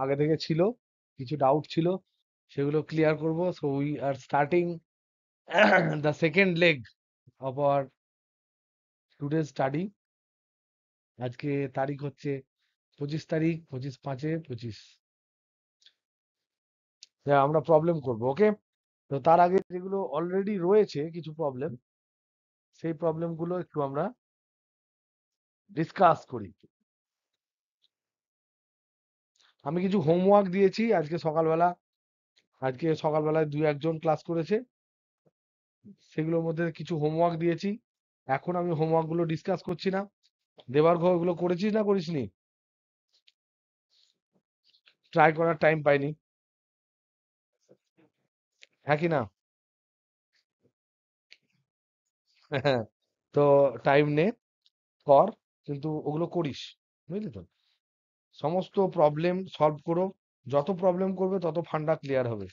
আগে থেকে ছিল, কিছু ডাউট ছিল, সেগুলো ক্লিয়ার করব। So we are starting the second leg of our today study. আজকে তারিখ হচ্ছে 25 তারিখ, 25/5/25। আমরা প্রবলেম করব, ওকে? তো তার আগে যেগুলো অলরেডি রয়েছে কিছু প্রবলেম, সেই প্রবলেমগুলো একটু আমরা ডিসকাস করি। আমি কিছু হোমওয়ার্ক দিয়েছি আজকে সকালবেলায় 2-1 জন ক্লাস করেছে, সেগুলোর মধ্যে কিছু হোমওয়ার্ক দিয়েছি। এখন আমি হোমওয়ার্ক গুলো ডিসকাস করছি না। দেবার ঘর ওগুলো করেছিস না করিসনি? ট্রাই করার টাইম পাইনি, হ্যাঁ কি না? তো টাইম নে, কর, কিন্তু ওগুলো করিস, বুঝলি তো? সমস্ত প্রবলেম সলভ করো। যত প্রবলেম করবে তত ফান্ডা ক্লিয়ার হবে,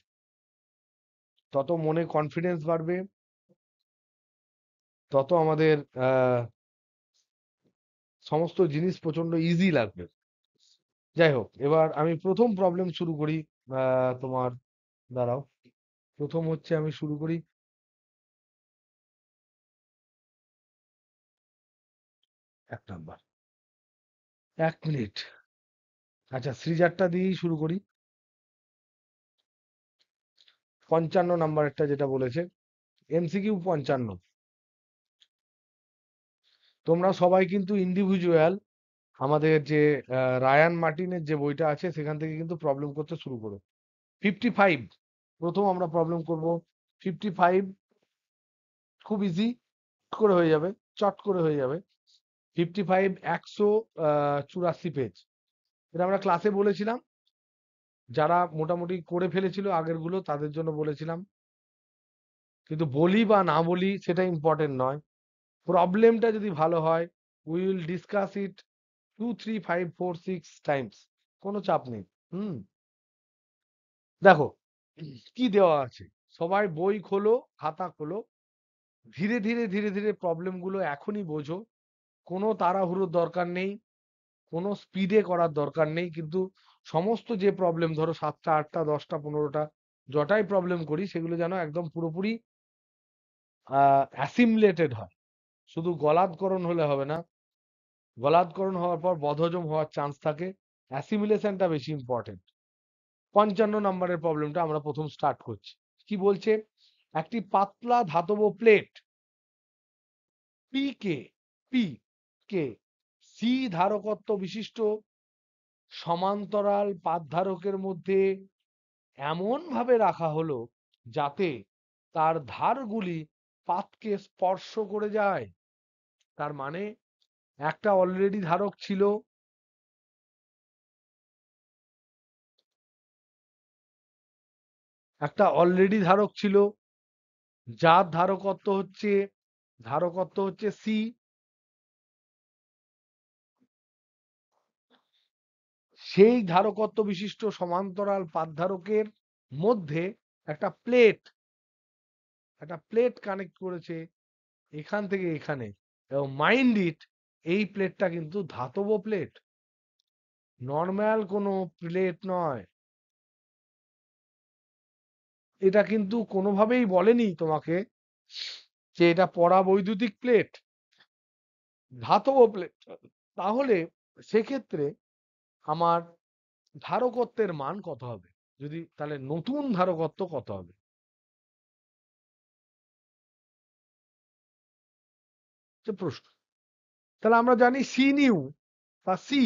তত মনে কনফিডেন্স বাড়বে, তত আমাদের সমস্ত জিনিস প্রচন্ড ইজি লাগবে। যাই হোক, এবার আমি প্রথম প্রবলেম শুরু করি। তোমার, দাঁড়াও, প্রথম হচ্ছে আমি শুরু করি 1 নাম্বার। 1 মিনিট। আচ্ছা, সৃজারটা দিয়েই শুরু করি। 55 নাম্বারেরটা যেটা বলেছে, এমসিকিউ 55। তোমরা সবাই কিন্তু ইন্ডিভিজুয়াল আমাদের যে রায়ান মার্টিনের যে বইটা আছে সেখান থেকে কিন্তু প্রবলেম করতে শুরু করো। 55 প্রথম আমরা প্রবলেম করব। 55 খুব ইজি করে হয়ে যাবে, চট করে হয়ে যাবে। 55 184 পেজ। এটা আমরা ক্লাসে বলেছিলাম, যারা মোটামুটি করে ফেলেছিল আগের গুলো তাদের জন্য বলেছিলাম, কিন্তু বলি বা না বলি সেটা ইম্পর্টেন্ট নয়। প্রবলেমটা যদি ভালো হয়, we will discuss it 2 3 5 4 6 Times, কোনো চাপ নেই। হুম, দেখো কি দেওয়া আছে। সবাই বই খোলো, খাতা খোলো, ধীরে ধীরে ধীরে ধীরে প্রবলেম গুলো এখনই বোঝো। কোনো তাড়াহুড়োর দরকার নেই, কোনো স্পিডে করার দরকার নেই, কিন্তু সমস্ত যে প্রবলেম, ধরো 7টা 8টা 10টা 15টা যটাই প্রবলেম করি, সেগুলো যেন একদম পুরোপুরি অ্যাসিমুলেটেড হয়। শুধু গলাদকরণ হলে হবে না, গলাদকরণ হওয়ার পর বদহজম হওয়ার চান্স থাকে। অ্যাসিমিলেশনটা বেশি ইম্পর্টেন্ট। 55 নাম্বারের প্রবলেমটা আমরা প্রথম স্টার্ট করছি। কি বলছে? একটি পাতলা ধাতব plate P K P K C ধারকত্ব বিশিষ্ট সমান্তরাল পাতধারকের মধ্যে এমন ভাবে রাখা হলো যাতে তার ধারগুলি পাতকে স্পর্শ করে যায়। তার মানে একটা অলরেডি ধারক ছিল, যার ধারকত্ব হচ্ছে সি। সেই ধারকত্ব বিশিষ্ট সমান্তরাল পাতধারকের মধ্যে একটা প্লেট কানেক্ট করেছে এখান থেকে এখানে। এবং মাইন্ড ইট, এই প্লেটটা কিন্তু ধাতব প্লেট, নর্মাল কোনো প্লেট নয়। এটা কিন্তু কোনোভাবেই বলেনি তোমাকে যে এটা পরাবৈদ্যুতিক প্লেট, ধাতব প্লেট। তাহলে সেক্ষেত্রে আমার ধারকত্বের মান কত হবে? যদি তাহলে নতুন ধারকত্ব কত হবে, যে প্রশ্ন। তাহলে আমরা জানি সি নিউ বা সি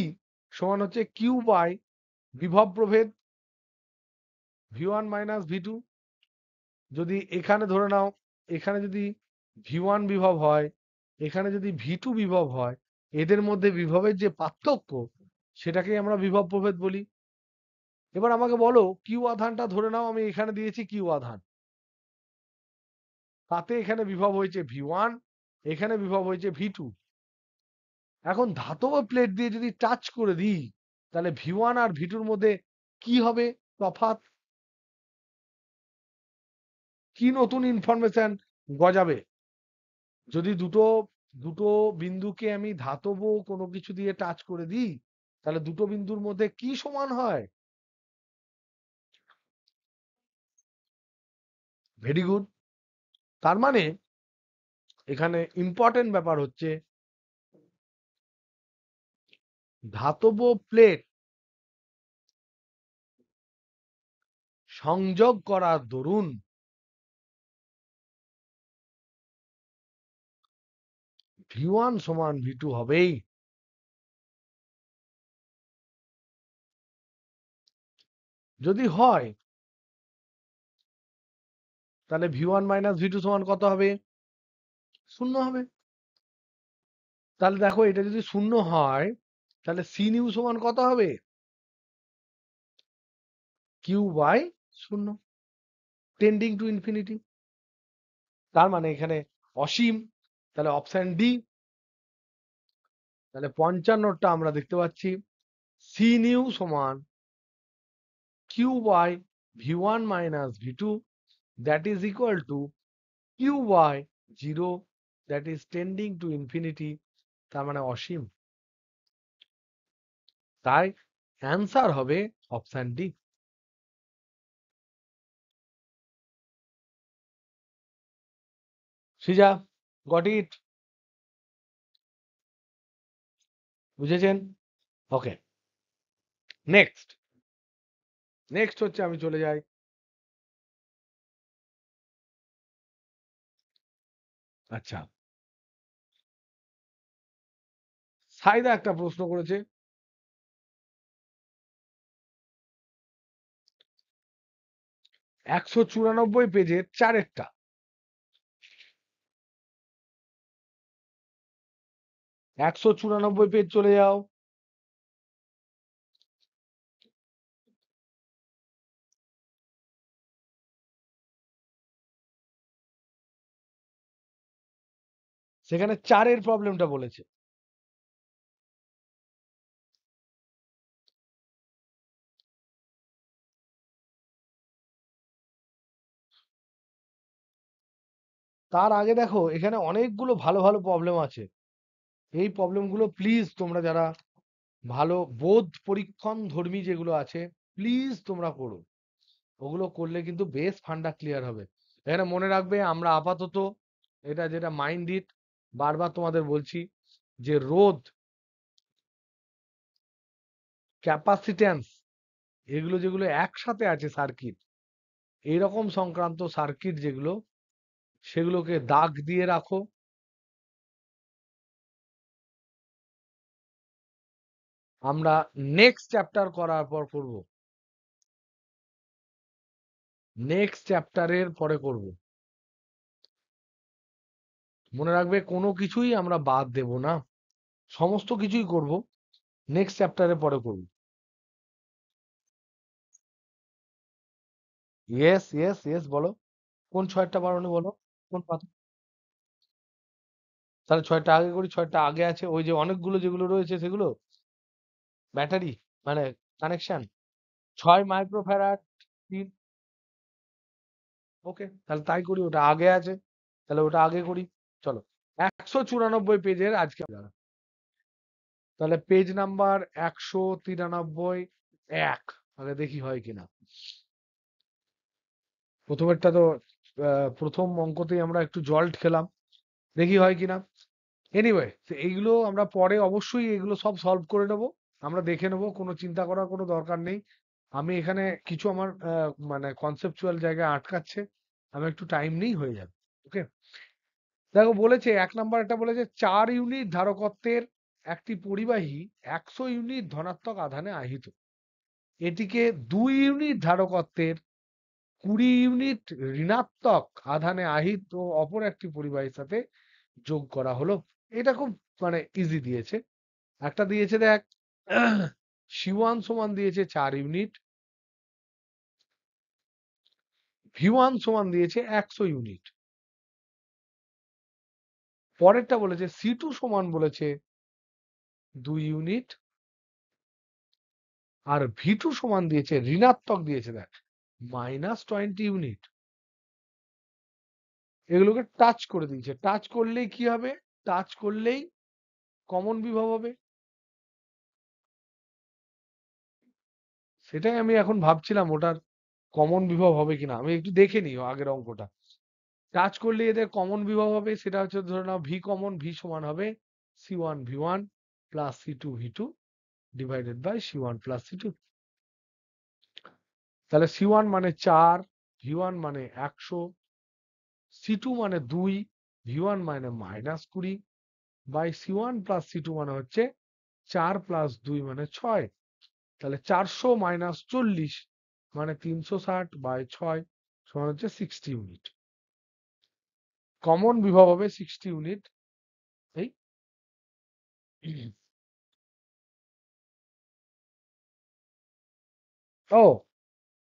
সমান হচ্ছে কিউ বাই বিভব প্রভেদ V1 - V2। যদি এখানে ধরে নাও, এখানে যদি V1 বিভব হয়, এখানে যদি V2 বিভব হয়, এদের মধ্যে বিভবের যে পার্থক্য, সেটাকেই আমরা বিভব প্রভেদ বলি। এবার আমাকে বলো, কিউ আধানটা ধরে নাও আমি এখানে দিয়েছি কিউ আধান, তাতে এখানে বিভব হয়েছে V1, এখানে বিভব হয়েছে V2। এখন ধাতব প্লেট দিয়ে যদি টাচ করে দিই, তাহলে V1 আর V2-র মধ্যে কি হবে তফাৎ? কি নতুন ইনফরমেশন গজাবে? যদি দুটো দুটো বিন্দুকে আমি ধাতব কোনো কিছু দিয়ে টাচ করে দিই, তাহলে দুটো বিন্দুর মধ্যে কি সমান হয়? Very good. তার মানে এখানে ইম্পর্টেন্ট ব্যাপার হচ্ছে ধাতব প্লেট সংযোগ করার দরুন V1 সমান V2 হবেই। যদি হয় তাহলে V1 মাইনাস V2 সমান কত হবে? 0 হবে। তাহলে দেখো এটা যদি 0 হয় তাহলে C নিউ সমান কত হবে? Q by 0, tending to infinity. তার মানে এখানে অসীম। তাহলে অপশন ডি। তাহলে 55টা আমরা দেখতে পাচ্ছি C নিউ সমান Q by V1 minus V2 that is equal to Q by 0 that is tending to infinity, তার মানে অসীম। তাই অ্যান্সার হবে option D. Srija, got it? বুঝেছেন? ওকে, নেক্সট। নেক্সট হচ্ছে, আমি চলে যাই। আচ্ছা, সাইদা একটা প্রশ্ন করেছে, 194 পেজের 4-এরটা। 194 পেজ চলে যাও। সেখানে 4-এর প্রবলেমটা বলেছে। তার আগে দেখো এখানে অনেকগুলো ভালো ভালো প্রবলেম আছে। এই প্রবলেমগুলো প্লিজ তোমরা যারা ভালো বোধ পরীক্ষণ ধর্মী যেগুলো আছে, প্লিজ তোমরা করো। ওগুলো করলে কিন্তু বেশ ফান্ডা ক্লিয়ার হবে। এখানে মনে রাখবে, আমরা আপাতত এটা যেটা মাইন্ড ইট, বারবার তোমাদের বলছি যে রোধ, ক্যাপাসিট্যান্স, এগুলো যেগুলো একসাথে আছে সার্কিট, এইরকম সংক্রান্ত সার্কিট যেগুলো, সেগুলোকে দাগ দিয়ে রাখো। আমরা নেক্সট চ্যাপ্টার করার পর করব, নেক্সট চ্যাপ্টারের পরে করব। মনে রাখবে কোনো কিছুই আমরা বাদ দেব না, সমস্ত কিছুই করব, নেক্সট চ্যাপ্টারের পরে করব। ইয়েস ইয়েস ইয়েস, বলো কোন 6টা বারণে, বলো কোন পাতা? তাহলে 6টা আগে করি। 6টা আগে আছে ওই যে অনেকগুলো যেগুলো রয়েছে সেগুলো, ব্যাটারি মানে কানেকশন, 6 মাইক্রোফ্যারাড 3। ওকে, তাহলে তাই করি, ওটা আগে আছে, তাহলে ওটা আগে করি। চলো, 194 পেজের আজকে তাহলে পেজ নাম্বার 193 এক, আগে দেখি হয় কিনা। প্রথমেরটা তো প্রথম অঙ্কতেই আমরা একটু জল্ট খেলাম, দেখি হয় কিনা। এনিওয়ে, এইগুলো আমরা পরে অবশ্যই এগুলো সব সলভ করে নেবো, আমরা দেখে নেবো, কোনো চিন্তা করার কোনো দরকার নেই। আমি এখানে কিছু আমার মানে কনসেপচুয়াল জায়গায় আটকাচ্ছে, আমি একটু টাইম নেই, হয়ে যাবে। ওকে, দেখো বলেছে 1 নাম্বার এটা বলেছে 4 ইউনিট ধারকত্বের একটি পরিবাহী 100 ইউনিট ধনাত্মক আধানে আহিত, এটিকে 2 ইউনিট ধারকত্বের 20 ইউনিট ঋণাত্মক আধানে আহিত ও অপর একটি পরিবাহীর সাথে যোগ করা হলো। এটা খুব মানে ইজি দিয়েছে। একটা দিয়েছে দেখ, C1 সমান দিয়েছে 4 ইউনিট, V1 সমান দিয়েছে 100 ইউনিট। পরেরটা বলেছে C2 সমান বলেছে 2 ইউনিট, আর V2 সমান দিয়েছে ঋণাত্মক দিয়েছে দেখ -20 ইউনিট। এগুলোকে টাচ করে দিয়েছে, টাচ করলেই কি হবে? টাচ করলেই কমন বিভব হবে। সেটাই আমি এখন ভাবছিলাম ওটার কমন বিভব হবে কিনা আমি একটু দেখে নিই আগের অঙ্কটা। টাচ করলে এদের কমন বিভব হবে, সেটা হচ্ছে ধরে নাও ভি কমন, ভি সমান হবে C1 V1 plus C2 V2 divided by C1 plus C2। তাহলে C1 মানে 4, V1 মানে 100, C2 মানে 2, V1 মানে -20 বাই C1 প্লাস C2 মানে হচ্ছে 4 প্লাস 2 মানে 6। তাহলে 400 মাইনাস 40 মানে 360 বাই 6 সমান হচ্ছে 60 ইউনিট। কমন বিভব হবে 60 ইউনিট। এই ও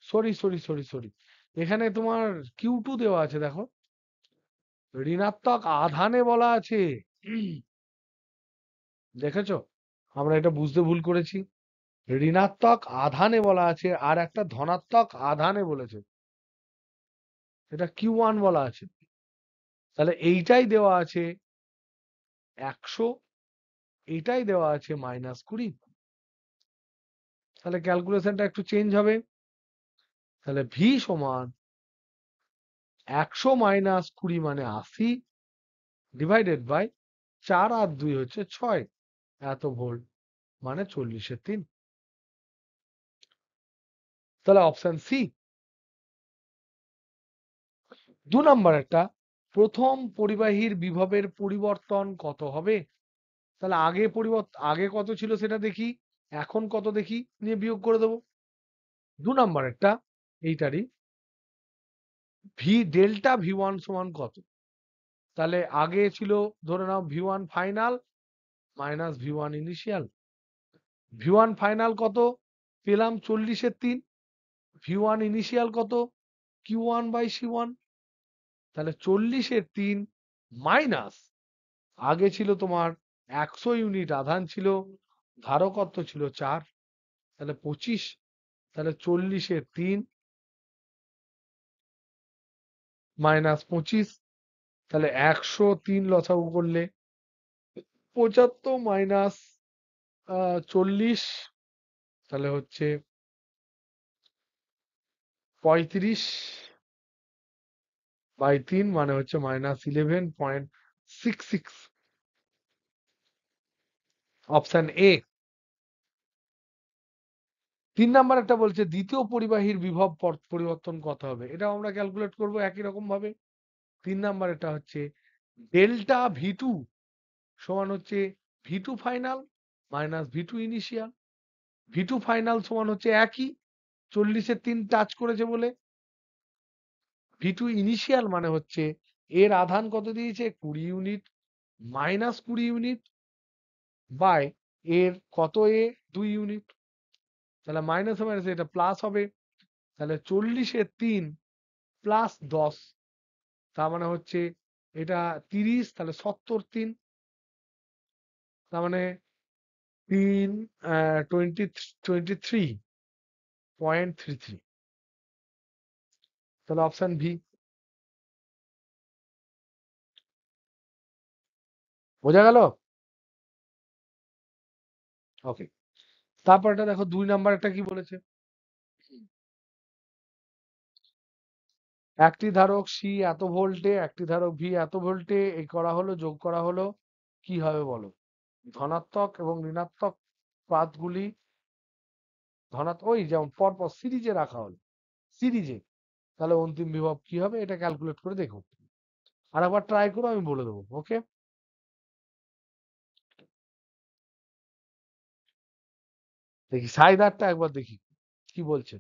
সরি, এখানে তোমার Q2 দেওয়া আছে দেখো, ঋণাত্মক আধানে বলা আছে। দেখেছো, আমরা এটা বুঝতে ভুল করেছি। ঋণাত্মক আধানে বলা আছে আর একটা ধনাত্মক আধানে বলেছে, এটা Q1 বলা আছে। তাহলে এইটাই দেওয়া আছে 100, এইটাই দেওয়া আছে -20। তাহলে ক্যালকুলেশনটা একটু চেঞ্জ হবে। তাহলে ভি সমান 100 মাইনাস 20 মানে 80 ডিভাইডেড বাই 4 আর 2 হচ্ছে 6 এত ভোল্ট মানে 40/3। তাহলে অপশন সি। 2 নম্বর একটা, প্রথম পরিবাহীর বিভবের পরিবর্তন কত হবে? তাহলে আগে কত ছিল সেটা দেখি, এখন কত দেখি, নিয়ে বিয়োগ করে দেবো। 2 নম্বর একটা, এইটারই ভি ডেল্টা V1 সমান কত? তাহলে আগে ছিল ধরে নাও V1 final minus V1 initial. V1 final কত পেলাম? 40/3। V1 ইনিশিয়াল কত? Q1/C1। তাহলে 40/3 মাইনাস, আগে ছিল তোমার 100 ইউনিট আধান ছিল, ধারকত্ব ছিল 4, তাহলে 25। তাহলে 40/3 মাইনাস 25, তাহলে 103 লসাগু করলে 75 মাইনাস 40, তাহলে হচ্ছে 35/3 মানে হচ্ছে -11.66। Option A. 3 নাম্বার একটা বলছে দ্বিতীয় পরিবাহীর বিভব পরিবর্তন কত হবে? এটাও আমরা ক্যালকুলেট করব একই রকম ভাবে। 3 নাম্বার এটা হচ্ছে ডেল্টা V2 সমান হচ্ছে V2 final minus V2 initial. V2 final সমান হচ্ছে একই, 40/3 টাচ করেছে বলে। V2 ইনিশিয়াল মানে হচ্ছে এর আধান কত দিয়েছে? 20 ইউনিট মাইনাস 20 ইউনিট বাই এর কত এ 2 ইউনিট। তাহলে মাইনাস মাইনাস এটা প্লাস হবে। তাহলে 40/3 প্লাস 10, তার মানে হচ্ছে এটা 30, তাহলে 70/3, তার মানে 23.33। তাহলে অপশন ভি। বোঝা গেল? ওকে। তারপরটা দেখো 2 নাম্বার একটা কি বলেছে, একটি ধারক সি এত ভোল্টে একটি ধারক ভি এত ভোল্টে এই করা হলো, যোগ করা হলো, কি হবে বলো? ধনাত্মক এবং ঋণাত্মক পাতগুলি ধনাত্মক ওই যেমন পরপর সিরিজে রাখা হলো, সিরিজে, তাহলে অন্তিম বিভব কি হবে এটা ক্যালকুলেট করে দেখো। আর একবার ট্রাই করো, আমি বলে দেবো। ওকে, দেখি সাইদারটা একবার দেখি কি বলছে,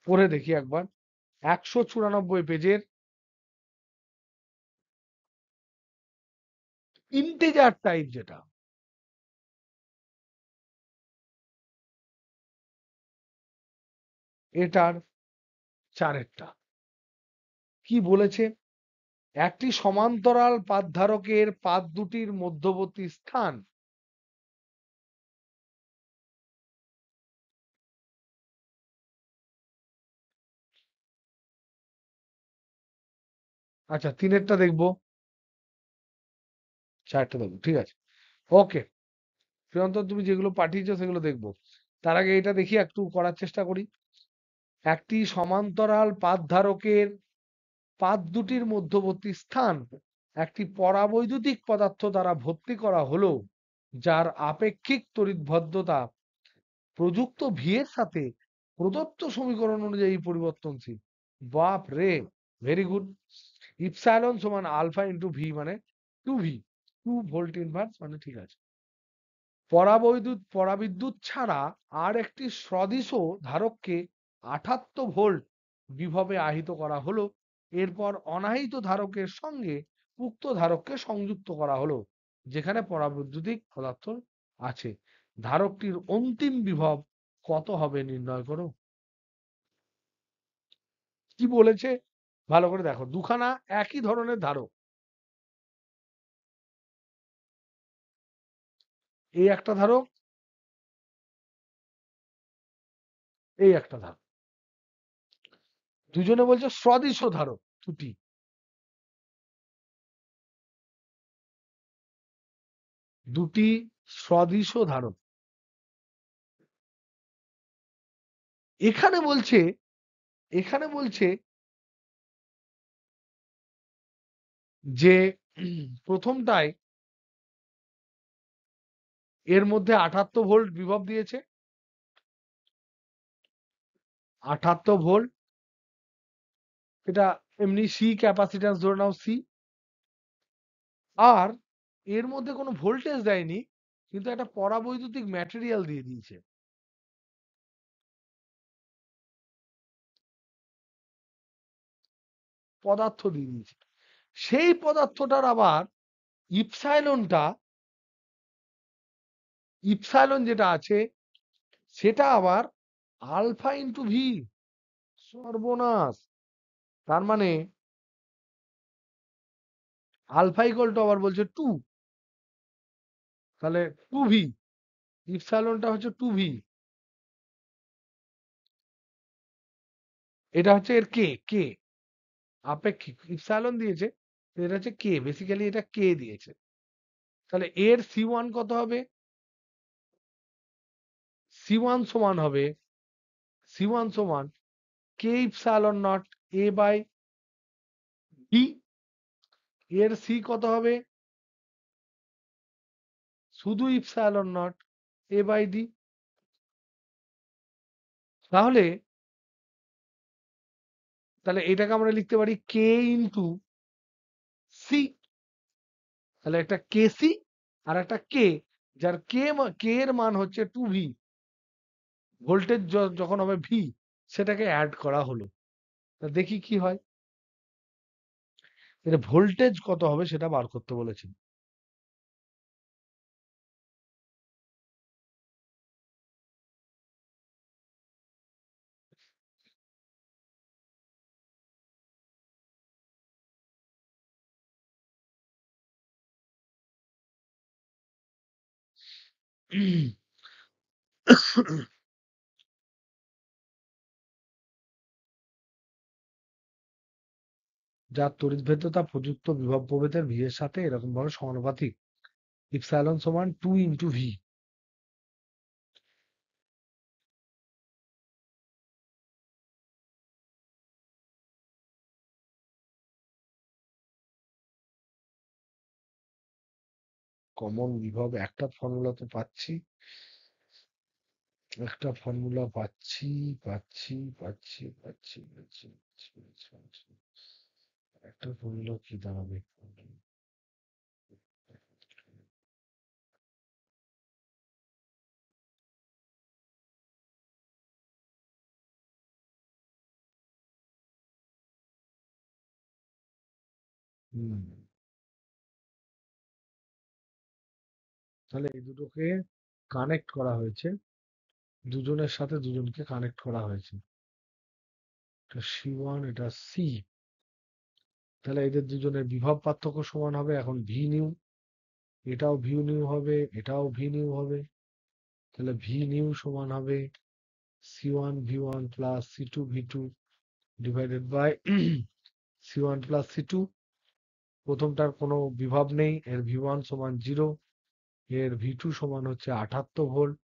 পড়ে দেখি একবার। 194 পেজের ইন্টিজার টাইপ যেটা, এটার চারেরটা কি বলেছে? একটি সমান্তরাল পাতধারকের পাত দুটির মধ্যবর্তী স্থান। আচ্ছা, তিনেরটা দেখবো, চারটা দেখবো, ঠিক আছে। ওকে, প্রিয়ন্তর তুমি যেগুলো পাঠিয়েছো সেগুলো দেখবো। তার আগে এটা দেখি, একটু করার চেষ্টা করি। একটি সমান্তরাল পাত ধারকের পাত দুটির মধ্যবর্তী স্থান একটি পরাবৈদ্যুতিক পদার্থ দ্বারা ভর্তি করা হলো, যার আপেক্ষিক তড়িৎভদ্রতা প্রযুক্ত ভি এর সাথে প্রদত্ত সমীকরণ অনুযায়ী পরিবর্তনশীল। বাপ রে, ভেরি গুড। ইপসাইলন সমান আলফা ইন্টু ভি, মানে 2v, 2 ভোল্ট ইনভার্স, মানে ঠিক আছে। পরাবিদ্যুৎ ছাড়া আর একটি সদিশ ধারককে 88 ভোল্ট বিভবে আহিত করা হলো। এরপর অনাহিত ধারকের সঙ্গে উক্ত ধারককে সংযুক্ত করা হলো, যেখানে পরাবৈদ্যুতিক পদার্থ আছে। ধারকটির অন্তিম বিভব কত হবে নির্ণয় করো। কি বলেছে ভালো করে দেখো, দুখানা একই ধরনের ধারক, এই একটা ধারক, এই একটা ধারক, দুজনে বলছে সদিশ ধারক দুটি, দুটি সদিশ ধারক। এখানে বলছে, এখানে বলছে যে প্রথমটায় এর মধ্যে 88 ভোল্ট বিভব দিয়েছে, 88 ভোল্ট, এটা এমনি সি ক্যাপাসিট্যান্স ধরে নাও সি। আর এর মধ্যে কোনো ভোল্টেজ দেয়নি, কিন্তু একটা পরাবৈদ্যুতিক ম্যাটেরিয়াল দিয়ে দিয়েছে, পদার্থ দিয়ে দিয়েছে। সেই পদার্থটার আবার ইপসাইলনটা, ইপসাইলন যেটা আছে সেটা আবার আলফা ইন্টু ভি। সর্বনাশ! তার মানে আলফা ইকুয়াল টু আবার বলছে 2, তাহলে 2v, ইপসাইলনটা হচ্ছে 2v, এটা হচ্ছে এর কে, কে আপেক্ষিক ইপসাইলন দিয়েছে, এটা হচ্ছে কে, বেসিক্যালি এটা কে দিয়েছে। তাহলে এর সি ওয়ান কত হবে? সি ওয়ান সমান হবে, সি ওয়ান সমান K epsilon naught A by D. এর সি কত হবে? শুধু epsilon naught A by D. তাহলে তাহলে এটাকে আমরা লিখতে পারি কে ইন্টু সি। তাহলে একটা কে সি আর একটা কে, যার কে, কে এর মান হচ্ছে 2v, ভোল্টেজ যখন হবে ভি, সেটাকে অ্যাড করা হলো। তা দেখি কি হয়। এটা ভোল্টেজ কত হবে সেটা বার করতে বলেছে। যার তড়িৎভেদ্যতা প্রযুক্ত বিভব প্রভেদের ভি এর সাথে এরকম ভাবে সমানুপাতিক, ইপসাইলন সমান 2 ইন্টু ভি। কমন বিভব একটা ফর্মুলা তো পাচ্ছি, একটা ফর্মুলা পাচ্ছি, পাচ্ছি, পাচ্ছি, পাচ্ছি, পাচ্ছি, পাচ্ছি, পাচ্ছি, পাচ্ছি। একটা ফর্মুলা কি দাঁড়াবে? হুম, তাহলে এই দুটোকে কানেক্ট করা হয়েছে, দুজনের সাথে দুজনকে কানেক্ট করা হয়েছে। এটা সি ওয়ান, এটা সি। তাহলে এদের দুজনের বিভব পার্থক্য সমান হবে এখন ভি নিউ। এটাও ভি নিউ হবে, এটাও ভি নিউ হবে। তাহলে ভি নিউ সমান হবে C one V one plus C two V two divided by C one plus C two. প্রথমটার কোনো বিভব নেই, এর ভি ওয়ান সমান 0, এর ভি টু সমান হচ্ছে 88 ভোল্ট।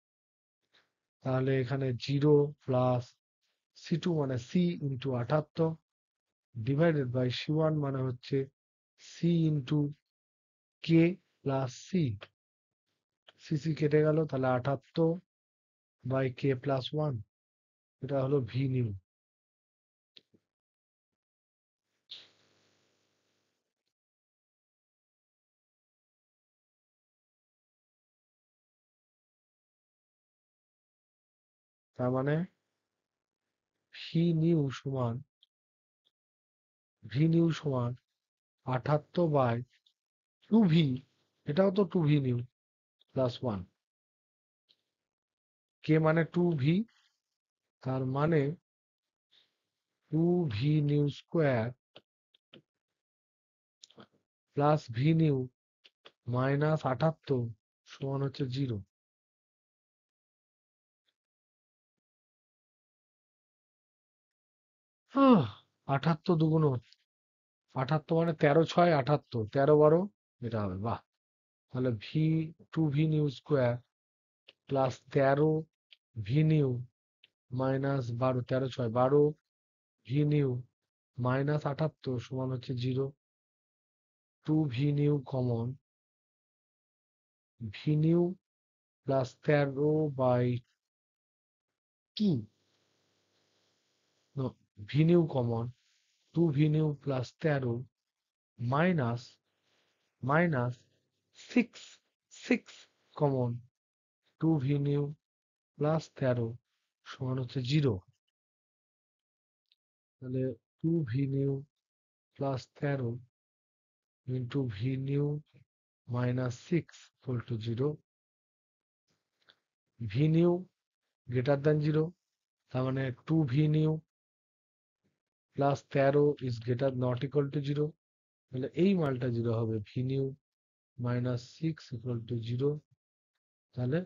তাহলে এখানে 0 প্লাস C2 মানে C into 78 divided by C1 মানে হচ্ছে C into k plus C. CC কেটে গেল, তাহলে 78 বাই কে প্লাস 1, এটা হলো ভি নিউ। তার মানে ভি নিউ সমান 78 বাই 2V, এটাও তো 2V নিউ প্লাস 1, কে মানে 2V, তার মানে 2V new square plus V new minus 78 সমান হচ্ছে 0। 78 দুগুণ 78 মানে 13 6 78, 13 12 এটা হবে, বাহ। তাহলে two v new square plus 13 v new minus 12, 13 6 12 v new minus 78 সমান হচ্ছে 0। 2V new common, v new plus 13/2, v new common, 2V new plus 13 minus minus 6 common, 2V new plus 13 সমান হচ্ছে 0। তাহলে 2V new plus 13 into v new minus 6 equal to 0। V new greater than 0, তার মানে 2V new plus 13 is greater not equal to 0, তাহলে এই মানটা 0 হবে। V new minus 6 equal to 0, তাহলে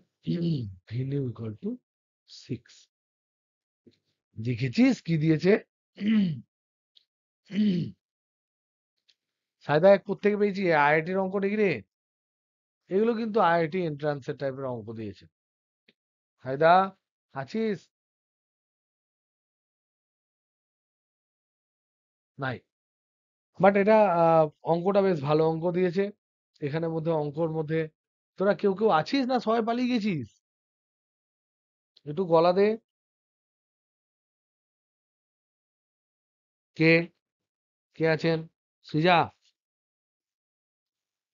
ভি নিউ ইকুয়াল টু 6। দেখেছিস কি দিয়েছে? সায়দা কোত্থেকে পেয়েছি? আইআইটির অঙ্ক নাকি রে? এগুলো কিন্তু আইআইটি এন্ট্রান্সের টাইপের অঙ্ক দিয়েছে। সায়দা আছিস? নাই, বাট এটা অঙ্কটা বেশ ভালো অঙ্ক দিয়েছে। এখানের মধ্যে অঙ্কর মধ্যে তোরা কেউ কেউ আছিস না সবাই পালিয়ে গেছিস? একটু গলা দে। কে কে আছেন? সৃজা,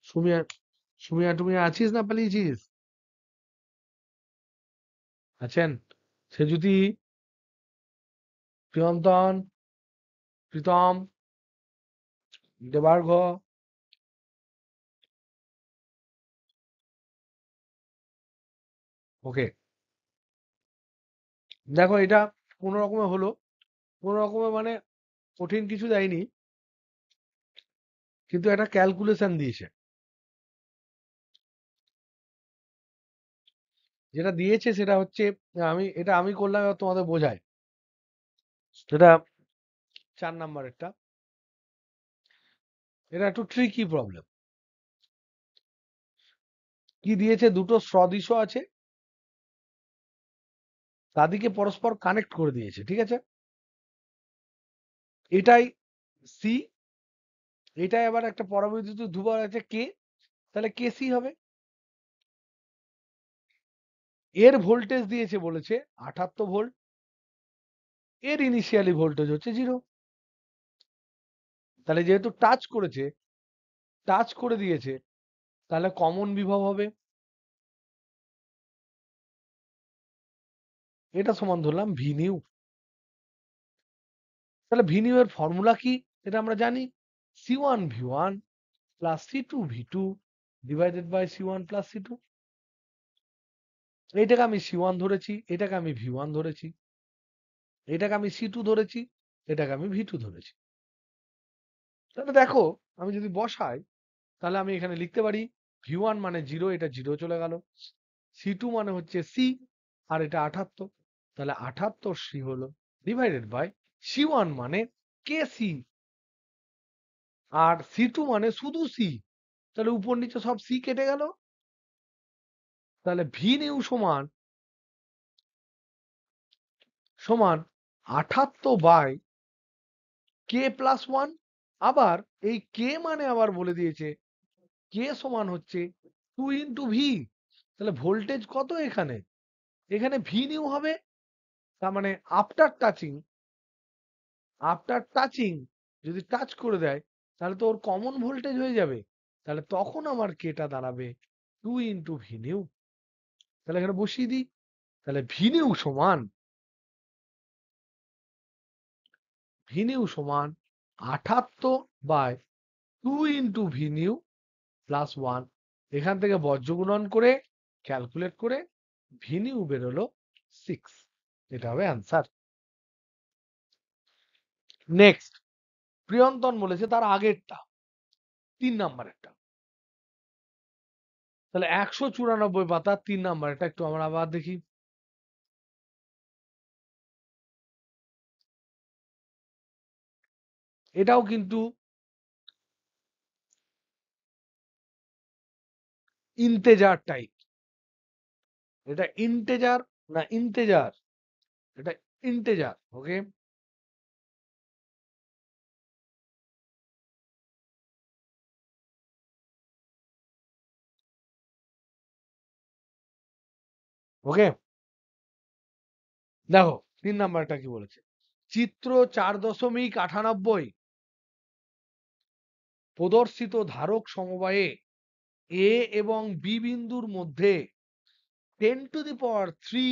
সুমিয়া, সুমিয়া টুমিয়া আছিস না পালিয়েছিস? আছেন? সেজুতি, প্রিয়ন্তন, প্রীতম, দেবার্ঘ, ওকে। দেখো এটা কোন রকমে হলো, কোন রকমে মানে কঠিন কিছু দেয়নি, কিন্তু একটা ক্যালকুলেশন দিয়েছে। যেটা দিয়েছে সেটা হচ্ছে, আমি করলাম, এবার তোমাদের বোঝায়। সেটা 4 নাম্বারেরটা, এটা একটু ট্রিকি প্রবলেম। কি দিয়েছে? দুটো সদৃশ আছে, তাদেরকে পরস্পর কানেক্ট করে দিয়েছে, ঠিক আছে? এটাই সি, এটাই আবার একটা পরাবৈদ্যুতিক ধ্রুবক আছে কে, তাহলে কে সি হবে। এর ভোল্টেজ দিয়েছে বলেছে 78 ভোল্ট, এর ইনিশিয়ালি ভোল্টেজ হচ্ছে 0। তাহলে যেহেতু টাচ করে দিয়েছে, তাহলে কমন বিভব হবে, এটা সমান ধরলাম ভি নিউ। তাহলে ভি নিউ এর ফর্মুলা কি? এটা আমরা জানি, C1V1 plus C2V2 divided by C1 plus C2। এইটাকে আমি C1 ধরেছি, এটাকে আমি V1 ধরেছি, এটাকে আমি C2 ধরেছি, এটাকে আমি V2 ধরেছি। তাহলে দেখো, আমি যদি বসাই, তাহলে আমি এখানে লিখতে পারি V1 মানে 0, এটা 0 চলে গেল। C2 মানে হচ্ছে C, আর এটা 78, তাহলে 78C হলো ডিভাইডেড বাই C1 মানে KC, আর C2 মানে শুধু C, তাহলে উপর নিচে সব C কেটে গেল। তাহলে ভি নিউ সমান সমান 78 বাই কে প্লাস 1। আবার এই কে মানে আবার বলে দিয়েছে কে সমান হচ্ছে 2 ইন্টু ভি। তাহলে ভোল্টেজ কত এখানে? এখানে ভি নিউ হবে। তার মানে আফটার টাচিং যদি টাচ করে দেয় তাহলে তো ওর কমন ভোল্টেজ হয়ে যাবে। তাহলে তখন আমার কেটা দাঁড়াবে 2 ইন্টু ভি নিউ। তাহলে এখানে বসিয়ে দিই। তাহলে ভি নিউ সমান 78 by 2 into v new plus 1। এখান থেকে বজ্র গুণন করে ক্যালকুলেট করে ভি নিউ বেরোলো 6। এটা হবে অ্যান্সার। নেক্সট, প্রিয়ন্তন বলেছে তার আগেরটা 3 নাম্বারেরটা। তাহলে 194 পাতা 3 নাম্বারটা একটু আমরা আবার দেখি। এটাও কিন্তু ইন্টেজার টাইপ। এটা ইন্টেজার না ইন্টেজার? এটা ইন্টেজার। ওকে, ওকে। দেখো 3 নাম্বারটা কি বলেছে। চিত্র 4.98 প্রদর্শিত ধারক সমবায়ে এ এবং বি বিন্দুর মধ্যে 10⁻³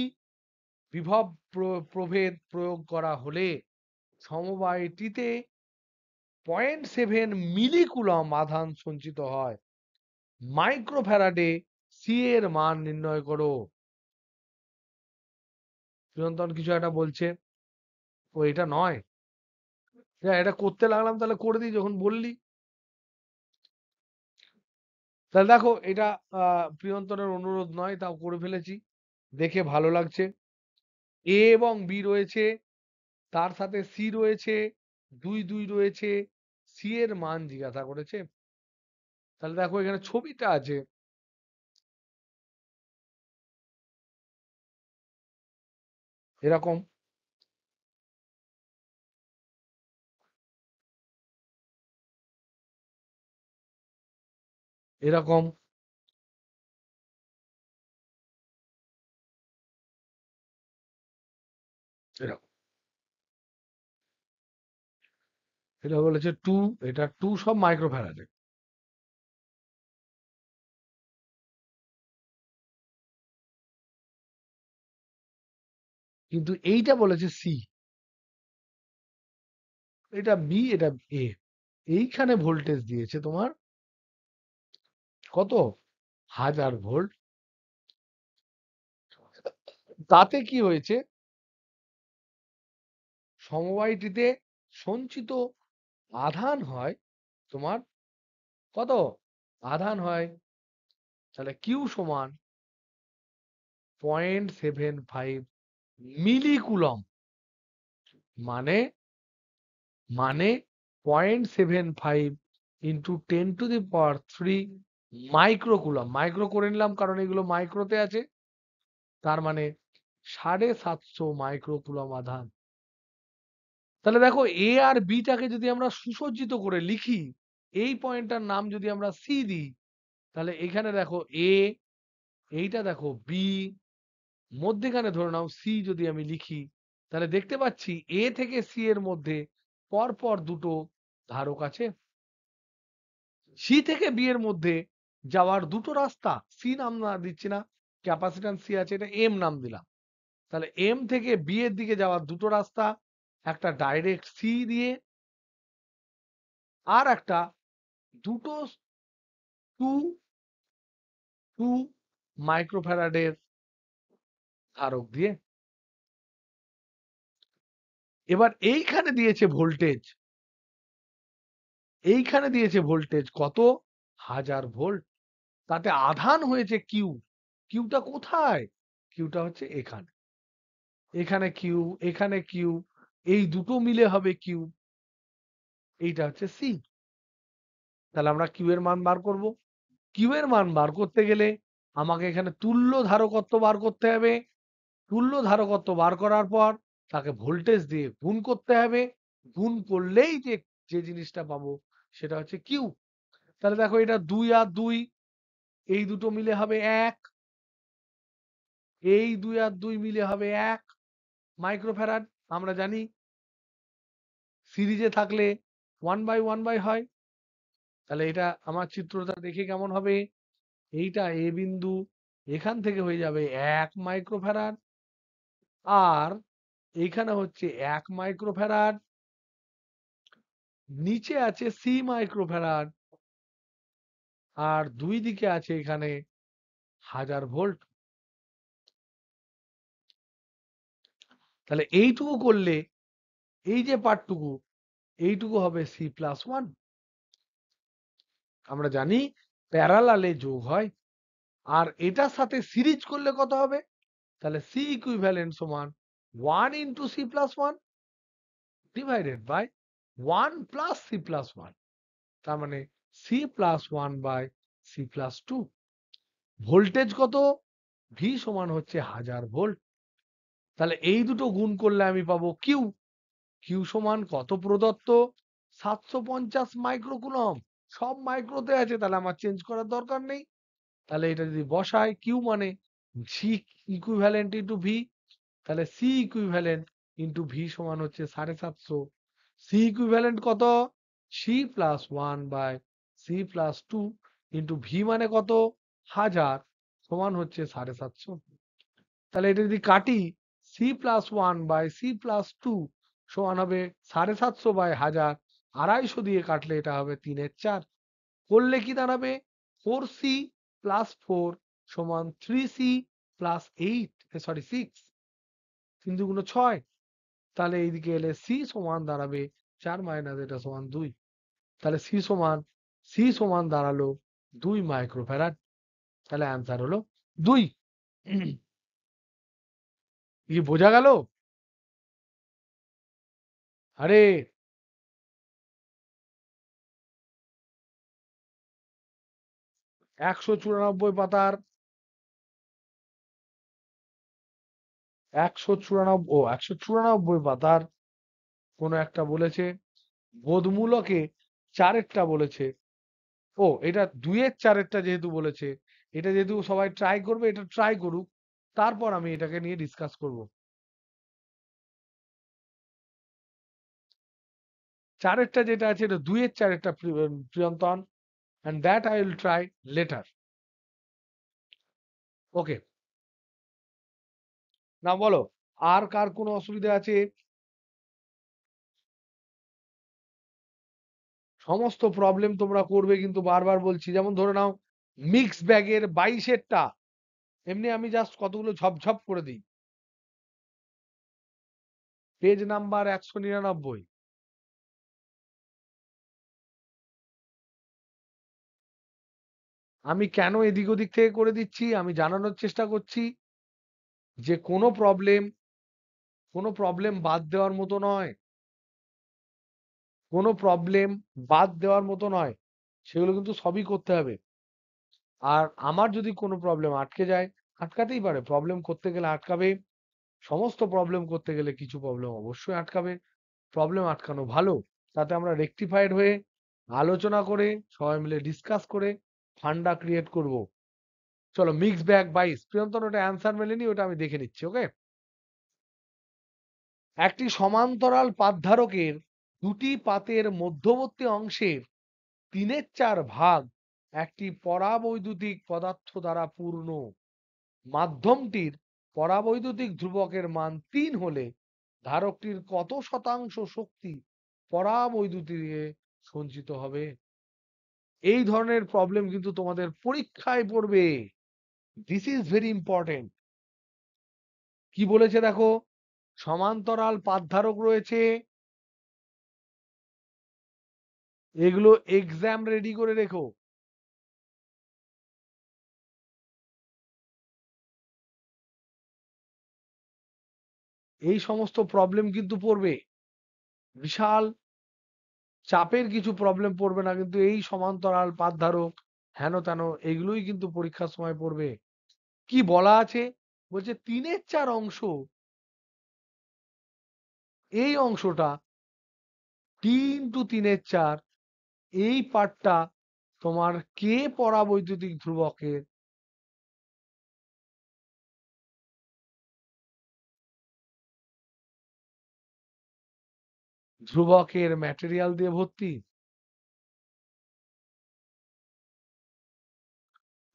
বিভব প্রভেদ প্রয়োগ করা হলে সমবায়টিতে 0.7 মিলিকুলম আধান সঞ্চিত হয়। মাইক্রোফ্যারাডে সি এর মান নির্ণয় করো। চিরন্তন কিছু একটা বলছে। ও এটা নয়, এটা করতে লাগলাম, তাহলে করে দিই যখন বললি। তাহলে দেখো এটা প্রিয়ন্তনের অনুরোধ নয়, তাও করে ফেলেছি, দেখে ভালো লাগছে। এ এবং বি রয়েছে, তার সাথে সি রয়েছে, 2 রয়েছে, সি এর মান জিজ্ঞাসা করেছে। তাহলে দেখো এখানে ছবিটা আছে এরকম, এরকম, এরকম। এটা বলেছে 2, এটা 2 সব মাইক্রোফ্যারাডে। কিন্তু এইটা বলেছে সি, এটা বি, এটা এ। এইখানে ভোল্টেজ দিয়েছে তোমার কত? 1000 ভোল্ট। তাতে কি হয়েছে, সমবায়টিতে সঞ্চিত আধান হয় তোমার কত? আধান হয় তাহলে কিউ সমান 0.75 মিলিকুলম। মানে মানে 0.75 ইন্টু 10⁻³ মাইক্রোকুলম। মাইক্রো করে নিলাম কারণ এগুলো মাইক্রোতে আছে। তার মানে 750 মাইক্রোকুলম আধান। তাহলে দেখো এ আর বিটাকে যদি আমরা সুসজ্জিত করে লিখি, এই পয়েন্টটার নাম যদি আমরা সি দিই, তাহলে এখানে দেখো এ, এইটা দেখো বি, মধ্যেখানে ধরে নাও সি যদি আমি লিখি, তাহলে দেখতে পাচ্ছি এ থেকে সি এর মধ্যে পরপর দুটো ধারক আছে। সি থেকে বি এর মধ্যে যাওয়ার দুটো রাস্তা, সি নাম না দিচ্ছি না, ক্যাপাসিট্যান্স সি আছে, এটা এম নাম দিলাম। তাহলে এম থেকে বি এর দিকে যাওয়ার দুটো রাস্তা, একটা ডাইরেক্ট সি দিয়ে, আর একটা দুটো 2 মাইক্রোফ্যারাডের ধারক দিয়ে। এবার এইখানে দিয়েছে ভোল্টেজ, এইখানে দিয়েছে ভোল্টেজ কত? 1000 ভোল্ট। তাতে আধান হয়েছে কিউ। কিউটা কোথায়? কিউটা হচ্ছে এখানে, এখানে কিউ, এখানে কিউ, এই দুটো মিলে হবে কিউ। এইটা হচ্ছে সি। তাহলে আমরা কিউ এর মান বার করব। কিউ এর মান বার করতে গেলে আমাকে এখানে তুল্য ধারকত্ব বার করতে হবে। তুল্য ধারকত্ব বার করার পর তাকে ভোল্টেজ দিয়ে গুণ করতে হবে, গুণ করলেই যে যে জিনিসটা পাবো সেটা হচ্ছে কিউ। তাহলে দেখো এটা 2 আর 2, এই দুটো মিলে হবে 1, এই 2 আর 2 মিলে হবে 1 মাইক্রোফ্যারাড। আমরা জানি সিরিজে থাকলে 1/1 হয়। তাহলে এটা আমার চিত্রটা দেখে কেমন হবে? এইটা এ বিন্দু, এখান থেকে হয়ে যাবে 1 মাইক্রোফ্যারাড, আর এইখানে হচ্ছে 1 মাইক্রোফ্যারাড, নিচে আছে সি মাইক্রোফ্যারাড, আর দুই দিকে আছে এখানে 1000 ভোল্ট। তাহলে এইটুকু করলে এই যে পার্টটুকু, এইটুকু হবে C+1। আমরা জানি প্যারালালে যোগ হয়, আর এটার সাথে সিরিজ করলে কত হবে? তাহলে সি ইকুইভ্যালেন্ট সমান 1 into C+1 divided by 1 plus C+1, তার মানে C+1 বাই C+2। ভোল্টেজ কত? ভি সমান হচ্ছে 1000 ভোল্ট। তাহলে এই দুটো গুণ করলে আমি পাবো কিউ। কিউ সমান কত প্রদত্ত? 750 মাইক্রোকুলম। সব মাইক্রোতে আছে, তাহলে আমার চেঞ্জ করার দরকার নেই। তাহলে এটা যদি বসায়, কিউ মানে সি ইকুইভ্যালেন্ট ইন্টু ভি, তাহলে সি ইকুইভ্যালেন্ট ইন্টু ভি সমান হচ্ছে 750। সি ইকুইভ্যালেন্ট কত? C+1 by C+2 into V মানে কত? 1000, সমান হচ্ছে 750। তাহলে এটা যদি কাটি, C+1 বাই C+2 সমান হবে 750 বাই 1000, 250 দিয়ে কাটলে এটা হবে 3/4। করলে কি দাঁড়াবে? 4C প্লাস 4 সমান 3C প্লাস 8, সরি 6, 3 দুগুণ 6। তাহলে এইদিকে এলে সি সমান দাঁড়াবে 4 মাইনাস এটা সমান 2। তাহলে সি সমান দাঁড়ালো 2 মাইক্রোফ্যারাড। তাহলে অ্যান্সার হলো 2। কি বোঝা গেল? আরে 194 পাতার 194 পাতার কোন একটা বলেছে বোধমূলকে 4-এরটা বলেছে। ও, এটা 2-এর 4-এরটা যেহেতু বলেছে, এটা যেহেতু সবাই ট্রাই করবে, এটা ট্রাই করুক, তারপর আমি এটাকে নিয়ে ডিসকাস করব। 4-এরটা যেটা আছে এটা 2-এর 4-এরটা প্রিয়ন্তন, and that I will try later. ওকে, না বলো, আর কার কোনো অসুবিধা আছে? সমস্ত প্রবলেম তোমরা করবে, কিন্তু বারবার বলছি, যেমন ধরে নাও মিক্স ব্যাগের 22-এরটা, এমনি আমি জাস্ট কতগুলো ঝপঝপ করে দিই। Page number 199। আমি কেন এদিক ওদিক থেকে করে দিচ্ছি, আমি জানানোর চেষ্টা করছি যে কোনো প্রবলেম বাদ দেওয়ার মতো নয়, কোনো প্রবলেম বাদ দেওয়ার মতো নয়, সেগুলো কিন্তু সবই করতে হবে। আর আমার যদি কোনো প্রবলেম আটকে যায়, আটকাতেই পারে, প্রবলেম করতে গেলে আটকাবে, সমস্ত প্রবলেম করতে গেলে কিছু প্রবলেম অবশ্যই আটকাবে। প্রবলেম আটকানো ভালো, তাতে আমরা রেকটিফাইড হয়ে আলোচনা করে সবাই মিলে ডিসকাস করে ফান্ডা ক্রিয়েট করব। চলো, মিক্স ব্যাগ 22, প্রিয়ন্তন ওটা অ্যান্সার মেলেনি, ওটা আমি দেখে নিচ্ছি। ওকে, একটি সমান্তরাল পাতধারকের দুটি পাতের মধ্যবর্তী অংশের 3/4 ভাগ একটি পরাবৈদ্যুতিক পদার্থ দ্বারা পূর্ণ। মাধ্যমটির পরাবৈদ্যুতিক ধ্রুবকের মান 3 হলে ধারকটির কত শতাংশ শক্তি পরাবৈদ্যুতিকে সঞ্চিত হবে? এই ধরনের প্রবলেম কিন্তু তোমাদের পরীক্ষায় পড়বে। This is very important. কি বলেছে দেখো, সমান্তরাল পাতধারক রয়েছে, এগুলো এক্সাম রেডি করে রেখো। এই সমস্ত প্রবলেম কিন্তু পড়বে, বিশাল চাপের কিছু প্রবলেম পড়বে না, কিন্তু এই সমান্তরাল পাতধারক হেন তেন এগুলোই কিন্তু পরীক্ষার সময় পড়বে। কি বলা আছে? বলছে 3/4 অংশ এই অংশটা টি ইন্টু 3/4, এই পার্টটা তোমার কে পরাবৈদ্যুতিক ধ্রুবকের ম্যাটেরিয়াল দিয়ে ভর্তি,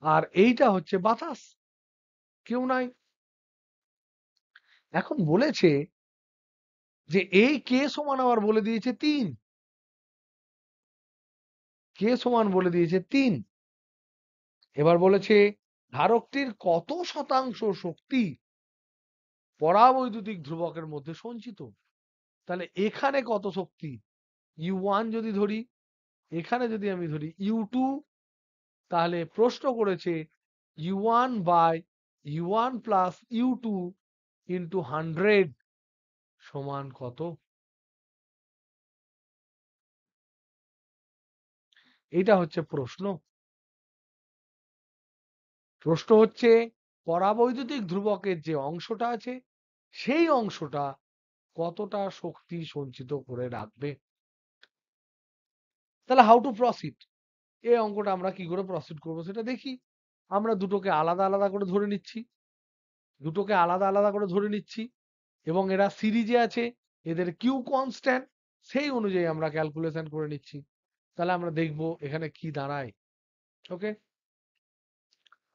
আর এইটা হচ্ছে বাতাস, কেউ নাই। এখন বলেছে যে এই কে সমান আবার বলে দিয়েছে 3, কে সমান বলে দিয়েছে 3। এবার বলেছে ধারকটির কত শতাংশ শক্তি পরাবৈদ্যুতিক ধ্রুবকের মধ্যে সঞ্চিত। তাহলে এখানে কত শক্তি, U1 যদি ধরি, এখানে যদি আমি ধরি U2, তাহলে প্রশ্ন করেছে U1 by U1 plus U2 into 100 সমান কত। এটা হচ্ছে প্রশ্ন। প্রশ্ন হচ্ছে পরাবৈদ্যুতিক ধ্রুবকের যে অংশটা আছে সেই অংশটা কতটা শক্তি সঞ্চিত করে রাখবে। তাহলে হাউ টু প্রসিড, এই অঙ্কটা আমরা কি করে প্রসিড করব সেটা দেখি। আমরা দুটোকে আলাদা আলাদা করে ধরে নিচ্ছি, দুটোকে আলাদা আলাদা করে ধরে নিচ্ছি, এবং এরা সিরিজে আছে, এদের কিউ কনস্ট্যান্ট, সেই অনুযায়ী আমরা ক্যালকুলেশন করে নিচ্ছি। তাহলে আমরা দেখব এখানে কি দাঁড়ায়। ওকে,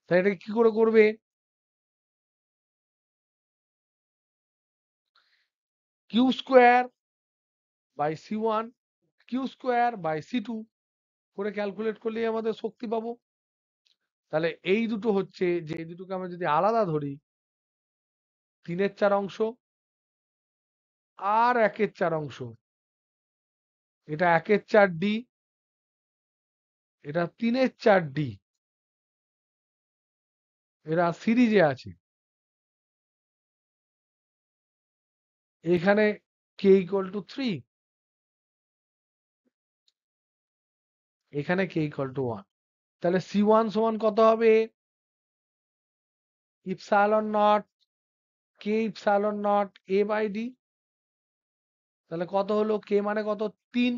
তাহলে এটা কি করে করবে, Q square by C1 Q square by C2 করে ক্যালকুলেট করলেই আমাদের শক্তি পাবো। তাহলে এই দুটো হচ্ছে, যে এই দুটোকে আমরা যদি আলাদা ধরি, 3/4 অংশ আর 1/4 অংশ, এটা 1/4D, এটা 3/4D, এরা সিরিজে আছে। এখানে k ইকুয়াল টু 3, এখানে k ইকুয়াল টু 1। তাহলে C1 সমান কত হবে, epsilon nought k epsilon nought a by d। তাহলে কত হলো, k মানে কত 3,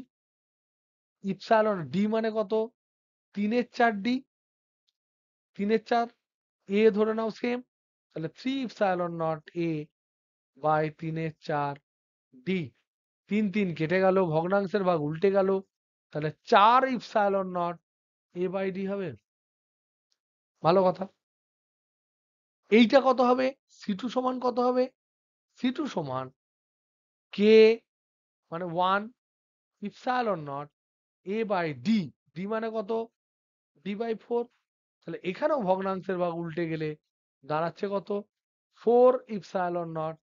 ইপসাইলন d মানে কত 3/4D, 3/4, a ধরে নাও সেম, তাহলে 3 epsilon nought a by 3/4D। 3 3 কেটে গেল, ভগ্নাংশের ভাগ উল্টে গেল, তাহলে 4 epsilon nought a by d হবে। ভালো কথা। এইটা কত হবে, C2 সমান কত হবে, C2 সমান k মানে 1 epsilon nought a by d, d মানে কত d বাই 4। তাহলে এখানেও ভগ্নাংশের ভাগ উল্টে গেলে দাঁড়াচ্ছে কত, 4 epsilon nought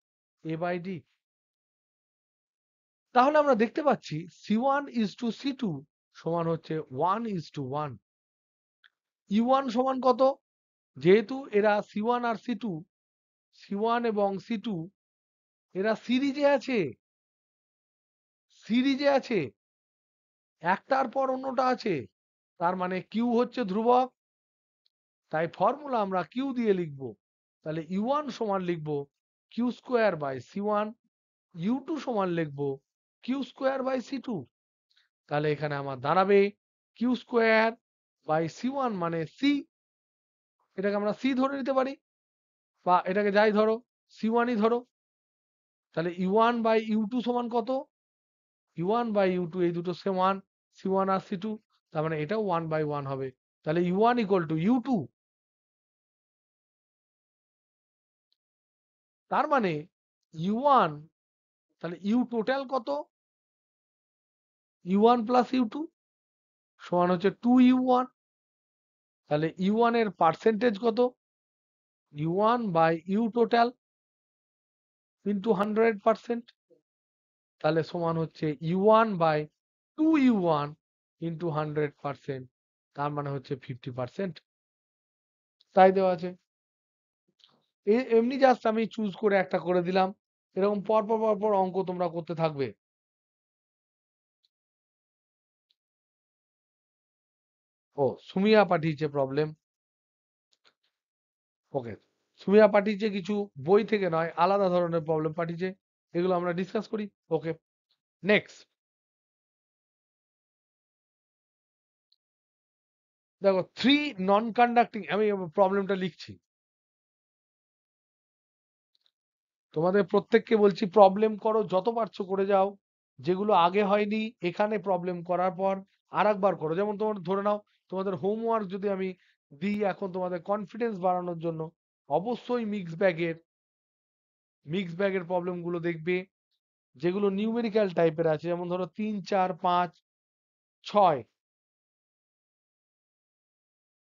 a by d। তাহলে আমরা দেখতে পাচ্ছি C1 ইজ টু C2 সমান হচ্ছে 1 ইজ টু 1। U1 সমান কত, যেহেতু এরা C1 আর C2, C1 এবং C2 এরা সিরিজে আছে, সিরিজে আছে, একটার পর অন্যটা আছে, তার মানে কিউ হচ্ছে ধ্রুবক, তাই ফর্মুলা আমরা কিউ দিয়ে লিখব। তাহলে U1 সমান লিখব Q square by C1, U2 সমান লিখব কিউ স্কোয়ার বাই C2। তাহলে এখানে আমার দাঁড়াবে কিউ স্কোয়ার বাই C1 মানে C, এটাকে আমরা C ধরে নিতে পারি, বা এটাকে যাই ধরো, C1ই ধরো। তাহলে U1 বাই U2 সমান কত, U1 বাই U2 এই দুটো সমান, C1 আর C2, তার মানে এটাও 1 বাই 1 হবে। তাহলে U1 ইকুয়াল টু U2, তার মানে U1, তাহলে U টোটাল কত, U1 প্লাস U2 সমান হচ্ছে 2U1। তাহলে U1 এর পার্সেন্টেজ কত, U1 by U total into 100%, তাহলে সমান হচ্ছে U1 বাই 2U1 ইন্টু 100%, তার মানে হচ্ছে 50%। তাই দেওয়া আছে। এমনি জাস্ট আমি চুজ করে একটা করে দিলাম, এরকম পরপর পরপর অঙ্ক তোমরা করতে থাকবে। ও, সুমিয়া পাঠিয়েছে প্রবলেম। ওকে, সুমিয়া পাঠিয়েছে কিছু বই থেকে নয়, আলাদা ধরনের প্রবলেম পাঠিয়েছে। এগুলো আমরা ডিসকাস করি। ওকে, নেক্সট দেখো, থ্রি নন কন্ডাক্টিং, আমি প্রবলেমটা লিখছি, তোমাদের প্রত্যেককে বলছি প্রবলেম করো, যত পারছো করে যাও, যেগুলো আগে হয়নি এখানে প্রবলেম করার পর আর একবার করো। যেমন তোমার ধরে নাও, তোমাদের হোমওয়ার্ক যদি আমি দিই এখন তোমাদের কনফিডেন্স বাড়ানোর জন্য, অবশ্যই মিক্স ব্যাগের প্রবলেম গুলো দেখবে, যেগুলো নিউমেরিক্যাল টাইপের আছে, যেমন ধরো 3 4 5 6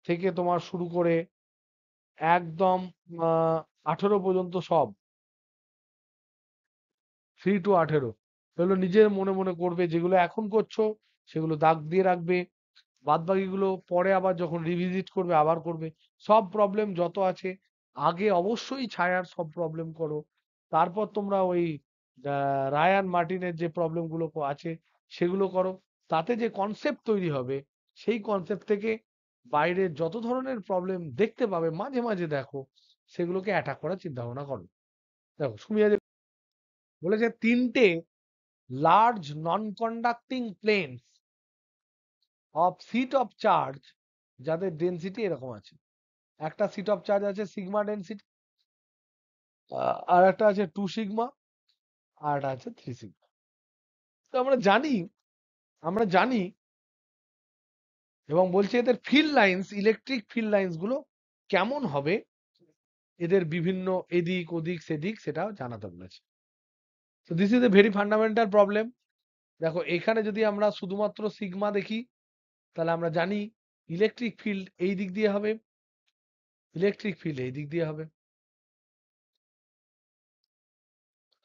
থেকে তোমার শুরু করে একদম 18 পর্যন্ত সব 3 to 18 এগুলো নিজের মনে মনে করবে, যেগুলো এখন করছো সেগুলো দাগ দিয়ে রাখবে, বাদ বাকিগুলো পরে আবার যখন রিভিজিট করবে আবার করবে। সব প্রবলেম যত আছে আগে অবশ্যই ছায়ার সব প্রবলেম করো, তারপর তোমরা ওই রায়ান মার্টিনের যে প্রবলেম গুলো আছে সেগুলো করো। তাতে যে কনসেপ্ট তৈরি হবে, সেই কনসেপ্ট থেকে বাইরের যত ধরনের প্রবলেম দেখতে পাবে মাঝে মাঝে দেখো, সেগুলোকে অ্যাটাক করার চিন্তা ভাবনা করো। দেখো সুমিয়া যে বলেছে, তিনটে large non conducting planes of sheet of charge যাদের ডেনসিটি এরকম আছে। একটা সিট অফ চার্জ আছে সিগমা ডেনসিটি, আর একটা আছে 2 সিগমা, আর একটা আছে 3 সিগমা। তো আমরা জানি এবং বলছি এদের field lines, electric field lines গুলো কেমন হবে, এদের বিভিন্ন এদিক ওদিক সেদিক সেটাও জানাতে বলেছে। তো this is a very fundamental problem. দেখো এখানে যদি আমরা শুধুমাত্র সিগমা দেখি, তাহলে আমরা জানি ইলেকট্রিক ফিল্ড এই দিক দিয়ে হবে, ইলেকট্রিক ফিল্ড এই দিক দিয়ে হবে।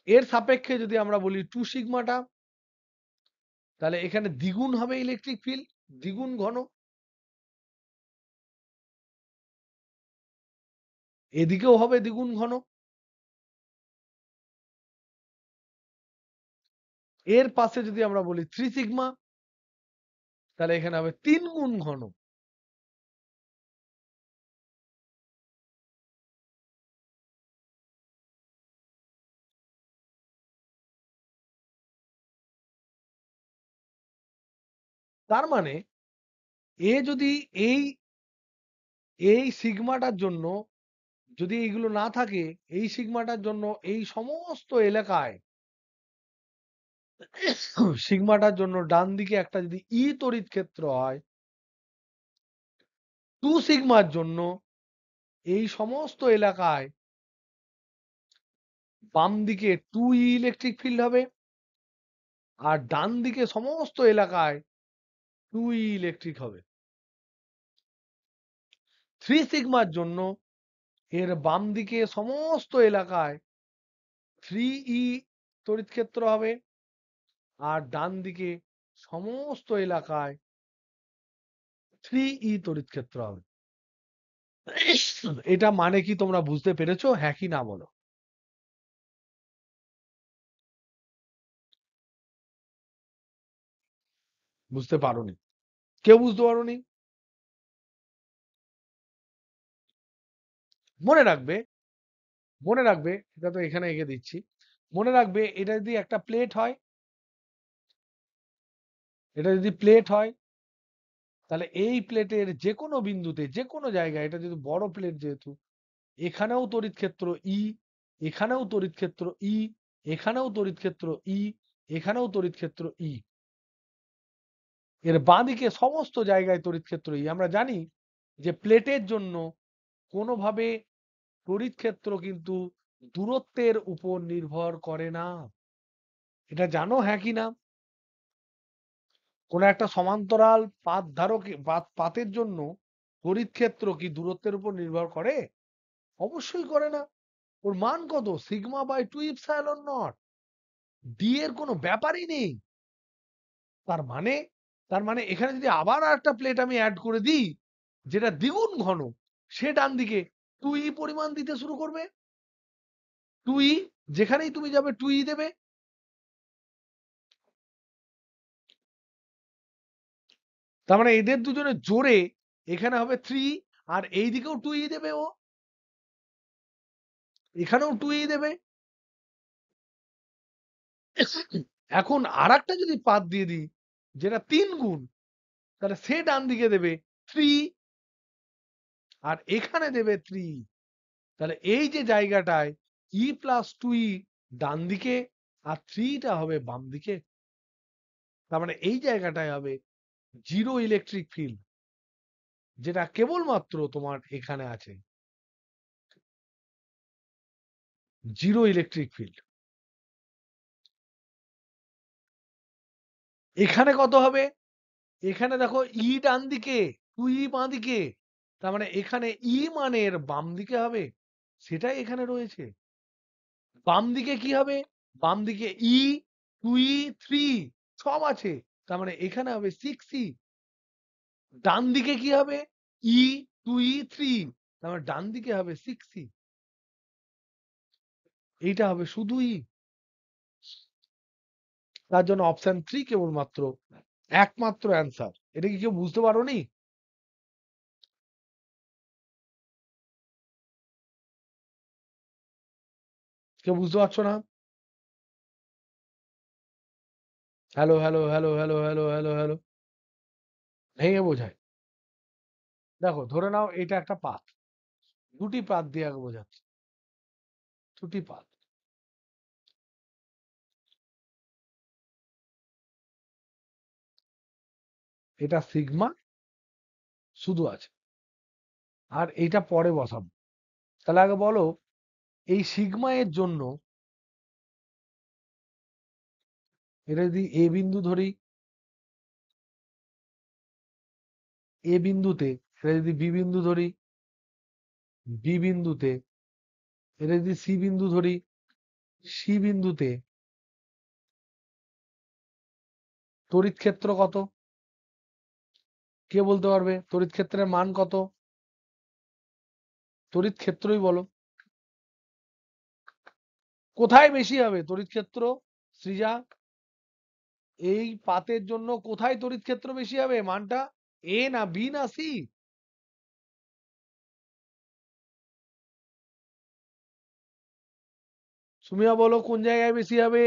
এর সাপেক্ষে যদি আমরা বলি 2 সিগমাটা, তাহলে এখানে দ্বিগুণ হবে ইলেকট্রিক ফিল্ড, দ্বিগুণ ঘন, এদিকেও হবে দ্বিগুণ ঘন। এর পাশে যদি আমরা বলি 3 সিগমা, তাহলে এখানে হবে 3 গুণ ঘন। তার মানে এ যদি এই এই সিগমাটার জন্য যদি এইগুলো না থাকে, এই সিগমাটার জন্য এই সমস্ত এলাকায় সিগমাটার জন্য ডান দিকে একটা যদি তড়িৎ ক্ষেত্র হয়, 2 সিগমার জন্য এই সমস্ত এলাকায় বাম দিকে 2 ইলেকট্রিক ফিল্ড হবে, আর ডান দিকে সমস্ত এলাকায় 2 ইলেকট্রিক হবে। 3 সিগমার জন্য এর বাম দিকে সমস্ত এলাকায় 3 তড়িৎ ক্ষেত্র হবে, আর ডান দিকে সমস্ত এলাকায় 3 তড়িৎ ক্ষেত্র হবে। এটা মানে কি তোমরা বুঝতে পেরেছো? হ্যাঁ কি না বলো? বুঝতে পারোনি? কেউ বুঝতে পারোনি? মনে রাখবে, মনে রাখবে, এটা তো এখানে এঁকে দিচ্ছি। মনে রাখবে, এটা যদি একটা প্লেট হয়, এটা যদি প্লেট হয়, তাহলে এই প্লেটের যে কোনো বিন্দুতে, যে কোনো জায়গায়, এটা যদি বড় প্লেট যেহেতু, এখানেও তড়িৎ ক্ষেত্র ই, এখানেও তড়িৎ ক্ষেত্র ই, এখানেও তড়িৎ ক্ষেত্র ই, এখানেও তড়িৎ ক্ষেত্র ই। এর বাঁদিকে সমস্ত জায়গায় তড়িৎ ক্ষেত্র ই। আমরা জানি যে প্লেটের জন্য কোনোভাবে তড়িৎ ক্ষেত্র কিন্তু দূরত্বের উপর নির্ভর করে না। এটা জানো হ্যাঁ কি না? কোন একটা সমান্তরাল পাত ধারক পাতের জন্য তড়িৎ ক্ষেত্র কি দূরত্বের উপর নির্ভর করে? অবশ্যই করে না। ওর মান কত? Sigma by 2 epsilon nought. D এর কোনো ব্যাপারই নেই। তার মানে তার মানে এখানে যদি আবার একটা প্লেট আমি অ্যাড করে দিই, যেটা দ্বিগুণ ঘন, সে ডান দিকে 2 পরিমাণ দিতে শুরু করবে। 2 যেখানেই তুমি যাবে 2 দেবে। তার মানে এদের দুজনের জোরে এখানে হবে 3, আর এই দিকেও 2 দেবে ও, এখানেও 2 দেবে। এখন আর একটা যদি পাত দিয়ে দিই যেটা 3 গুণ, তাহলে সে ডান দিকে দেবে 3 আর এখানে দেবে 3। তাহলে এই যে জায়গাটায় ই প্লাস 2ই ডান দিকে আর 3টা হবে বাম দিকে, তার মানে এই জায়গাটায় হবে জিরো ইলেকট্রিক ফিল্ড, যেটা কেবলমাত্র তোমার এখানে আছে জিরো ইলেকট্রিক ফিল্ড। এখানে কত হবে? এখানে দেখো ই ডান দিকে 2ই বাঁ দিকে, তার মানে এখানে ই মানের বাম দিকে হবে, সেটাই এখানে রয়েছে। বাম দিকে কি হবে? বাম দিকে ই 2ই 3 সব আছে, তার মানে এখানে হবে 6ই। ডান দিকে কি হবে? ই 2ই 3, তার মানে ডান দিকে হবে 6ই। এইটা হবে শুধু ই। তার জন্য অপশন 3 কেবলমাত্র একমাত্র অ্যান্সার। এটা কি কেউ বুঝতে পারোনি? কেউ বুঝতে পারছো না? Hello hello hello hello hello hello hello. ভেঙে বোঝায়। দেখো ধরে নাও এটা একটা পাত, দুটি পাত দিয়ে আগে বোঝাচ্ছি, দুটি পাত। এটা সিগমা শুধু আছে, আর এইটা পরে বসাবো। তাহলে আগে বলো, এই সিগমা এর জন্য এটা যদি এ বিন্দু ধরি, এ বিন্দুতে, এটা যদি বি বিন্দু ধরি, বি বিন্দুতে, এটা যদি সি বিন্দু ধরি, সি বিন্দুতে, তড়িৎ ক্ষেত্র কত? কে বলতে পারবে তড়িৎ ক্ষেত্রের মান কত? তড়িৎ ক্ষেত্রই বলো, কোথায় বেশি হবে তড়িৎ ক্ষেত্র? সৃজা, এই পাতের জন্য কোথায় তড়িৎ ক্ষেত্র বেশি হবে মানটা? এ না বি না সি? সুমিয়া বলো কোন জায়গায় বেশি হবে?